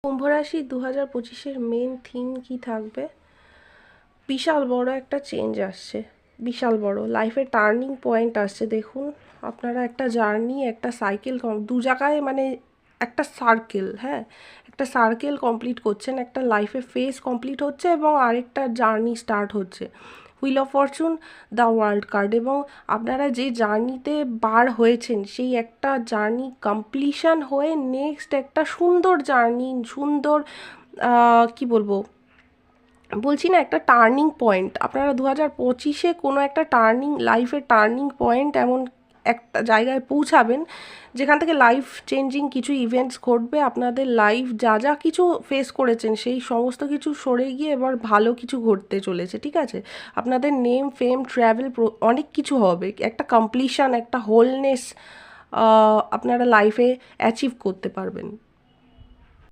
কুম্ভ রাশি 2025-এর main theme কি থাকবে? বিশাল বড় একটা চেঞ্জ আসছে, বিশাল বড় লাইফে টার্নিং পয়েন্ট আসছে। দেখুন, আপনারা একটা জার্নি, একটা সাইকেল, দু জায়গায় মানে একটা সার্কেল, হ্যাঁ, একটা সার্কেল কমপ্লিট করছেন, একটা লাইফে ফেজ কমপ্লিট হচ্ছে এবং আরেকটা জার্নি স্টার্ট হচ্ছে। Wheel of Fortune, the world card, এবং আপনারা যে জার্নিতে বার হয়েছেন সেই একটা জার্নি কমপ্লিশন হয়ে নেক্সট একটা সুন্দর জার্নি, সুন্দর কি বলবো, বলছি না, একটা টার্নিং পয়েন্ট আপনারা 2025-এ কোনো একটা টার্নিং, লাইফের টার্নিং পয়েন্ট এমন একটা জায়গায় পৌঁছাবেন যেখান থেকে লাইফ চেঞ্জিং কিছু ইভেন্টস ঘটবে। আপনাদের লাইফ যা যা কিছু ফেস করেছেন সেই সমস্ত কিছু সরে গিয়ে এবার ভালো কিছু ঘটতে চলেছে, ঠিক আছে? আপনাদের নেম, ফেম, ট্র্যাভেল, অনেক কিছু হবে, একটা কমপ্লিশন, একটা হোলনেস আপনারা লাইফে অ্যাচিভ করতে পারবেন।